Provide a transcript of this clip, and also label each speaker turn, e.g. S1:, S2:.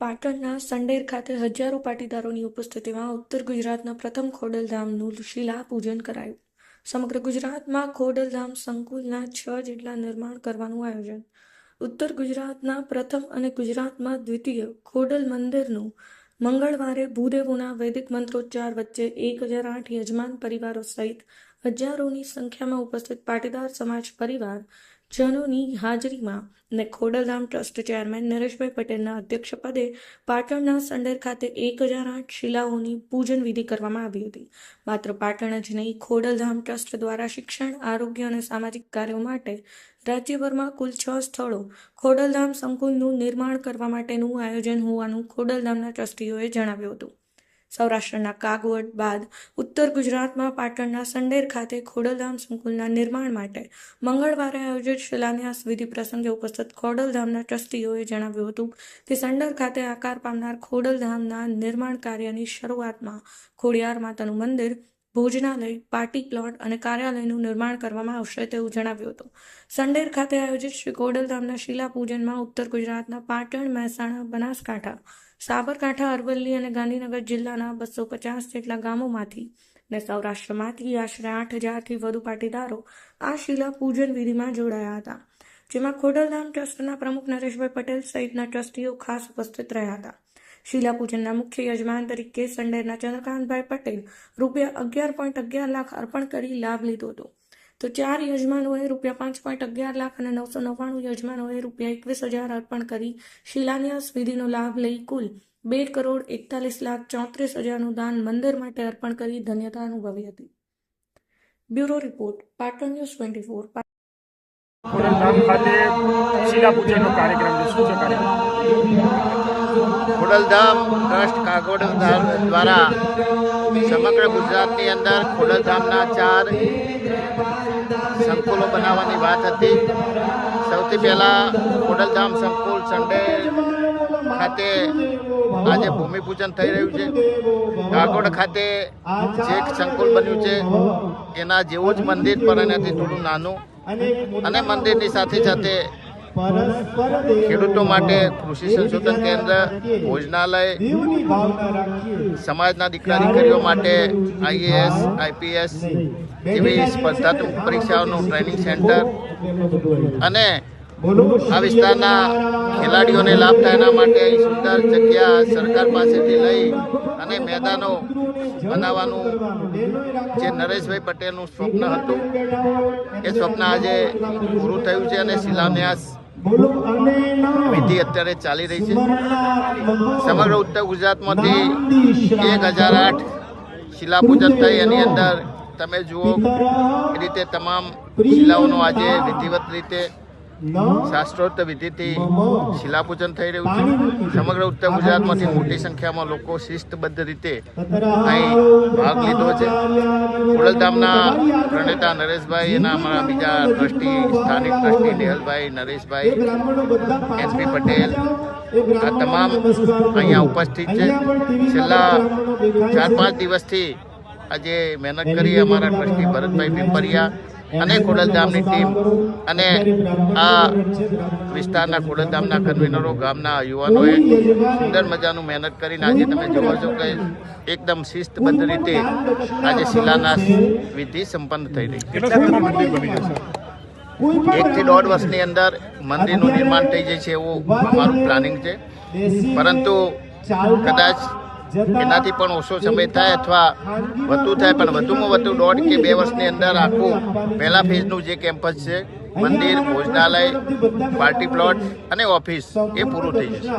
S1: પાટણના સંડેર ખાતે હજારો પાટીદારોની ઉપસ્થિતિમાં ઉત્તર ગુજરાતના પ્રથમ ખોડલધામનું શિલાપૂજન કરાયું. સમગ્ર ગુજરાતમાં ખોડલધામ સંકુલના 6 જેટલા નિર્માણ કરવાનું આયોજન. ઉત્તર ગુજરાતના પ્રથમ અને ગુજરાતમાં દ્વિતીય ખોડલ મંદિરનું મંગળવારે ભૂદેવોના વૈદિક મંત્રોચ્ચાર વચ્ચે 1008 યજમાન પરિવારો સહિત હજારોની સંખ્યામાં ઉપસ્થિત પાટીદાર સમાજ પરિવાર જનોની હાજરીમાં અને ખોડલધામ ટ્રસ્ટ ચેરમેન નરેશભાઈ પટેલના અધ્યક્ષપદે પાટણના સંડેર ખાતે 1008 શિલાઓની પૂજન વિધિ કરવામાં આવી હતી. માત્ર પાટણ જ નહીં, ખોડલધામ ટ્રસ્ટ દ્વારા શિક્ષણ, આરોગ્ય અને સામાજિક કાર્યો માટે રાજ્યભરમાં કુલ 6 સ્થળો ખોડલધામ સંકુલનું નિર્માણ કરવા માટેનું આયોજન હોવાનું ખોડલધામના ટ્રસ્ટીઓએ જણાવ્યું હતું. સૌરાષ્ટ્રના કાગવડ બાદ ઉત્તર ગુજરાતમાં પાટણના સંડેર ખાતે ખોડલધામ સંકુલના નિર્માણ માટે મંગળવારે આયોજિત શિલાન્યાસ વિધિ પ્રસંગે ઉપસ્થિત ખોડલધામના ટ્રસ્ટીઓએ જણાવ્યું હતું કે સંડેર ખાતે આકાર પામનાર ખોડલધામના નિર્માણ કાર્યની શરૂઆતમાં ખોડિયાર માતાનું મંદિર, ભોજનાલય, પાર્ટી પ્લોટ અને કાર્યાલયનું નિર્માણ કરવામાં આવશે તેવું જણાવ્યું હતું. સંડેર ખાતે આયોજિત શ્રી ખોડલધામના શિલાપૂજનમાં ઉત્તર ગુજરાતના પાટણ, મહેસાણા, બનાસકાંઠા, સાબરકાંઠા, અરવલ્લી અને ગાંધીનગર જિલ્લાના 250 જેટલા ગામોમાંથી અને સૌરાષ્ટ્રમાંથી આશરે 8000થી વધુ પાટીદારો આ શિલા પૂજન વિધિમાં જોડાયા હતા, જેમાં ખોડલધામ ટ્રસ્ટના પ્રમુખ નરેશભાઈ પટેલ સહિતના ટ્રસ્ટીઓ ખાસ ઉપસ્થિત રહ્યા હતા. શિલાપૂજનના મુખ્ય યજમાન તરીકે સંડેરના ચંદ્રકાંતભાઈ પટેલ ₹11.11 લાખ અર્પણ કરી લાભ લીધો હતો, તો 4 યજમાનોએ ₹5.11 લાખ અને 999 યજમાનોએ ₹21,000 અર્પણ કરી શિલાન્યાસ વિધિનો લાભ લઈ કુલ ₹2,41,34,000નું દાન મંદિર માટે અર્પણ કરી ધન્યતા અનુભવી હતી. Bureau report, Patan news 24.
S2: Khodaldham ખાતે શિલાપૂજનનો કાર્યક્રમ છે. શું છે કાર્યક્રમ?
S3: ખોડલધામ ટ્રસ્ટ કાગવડ દ્વારા સમગ્ર ગુજરાતની અંદર ખોડલધામના 4 સંકુલો બનાવવાની વાત હતી. સૌથી પહેલાં ખોડલધામ સંકુલ સંડેર ખાતે આજે ભૂમિપૂજન થઈ રહ્યું છે. કાગવડ ખાતે જે સંકુલ બન્યું છે એના જેવું જ મંદિર, પણ એનાથી થોડું નાનું, અને મંદિરની સાથે સાથે ખેડૂતો માટે કૃષિ સંશોધન કેન્દ્ર, ભોજનાલય, સમાજના દીકરા દીકરીઓ માટે IAS, IPS જેવી સ્પર્ધાત્મક પરીક્ષાઓનું ટ્રેનિંગ સેન્ટર અને આ વિસ્તારના ખેલાડીઓને લાભ થાય એના માટે સુંદર જગ્યા સરકાર પાસેથી લઈ અને મેદાનો બનાવવાનું જે નરેશભાઈ પટેલનું સ્વપ્ન હતું એ સ્વપ્ન આજે પૂરું થયું છે અને શિલાન્યાસ વિધિ અત્યારે ચાલી રહી છે. સમગ્ર ઉત્તર ગુજરાતમાંથી 1008 શિલાપૂજન થઈ. એની અંદર તમે જુઓ એ રીતે તમામ શિલાઓનો આજે વિધિવત રીતે શાસ્ત્રોક્ત વિધિથી શિલાપૂજન થઈ રહ્યું છે. સમગ્ર ઉત્તર ગુજરાતમાંથી મોટી સંખ્યામાં લોકો શિસ્તબદ્ધ રીતે અહીં ભાગ લીધો છે. ખોડલધામના પ્રણેતા નરેશભાઈ, એના અમારા બીજા ટ્રસ્ટી, સ્થાનિક ટ્રસ્ટી નેહલભાઈ, નરેશભાઈ, SP પટેલ, આ તમામ અહીંયા ઉપસ્થિત છે. છેલ્લા 4-5 દિવસથી આજે મહેનત કરી અમારા ટ્રસ્ટી ભરતભાઈ પીપરિયા અને ખોડલધામની ટીમ અને આ વિસ્તારના ખોડલધામના કન્વીનરો, ગામના યુવાનોએ સુંદર મજાનું મહેનત કરીને આજે તમે જુઓ છો કે એકદમ શિસ્તબદ્ધ રીતે આજે શિલાન્યાસ વિધિ સંપન્ન થઈ રહી છે. 1 થી 1.5 વર્ષની અંદર મંદિરનું નિર્માણ થઈ જાય છે એવું અમારું પ્લાનિંગ છે, પરંતુ કદાચ એનાથી પણ ઓછો સમય થાય અથવા વધુ થાય, પણ વધુમાં વધુ 1.5 કે 2 વર્ષની અંદર આખું પહેલા ફેઝનું જે કેમ્પસ છે, મંદિર, ભોજનાલય, પાર્ટી પ્લોટ અને ઓફિસ એ પૂરું થઈ જશે.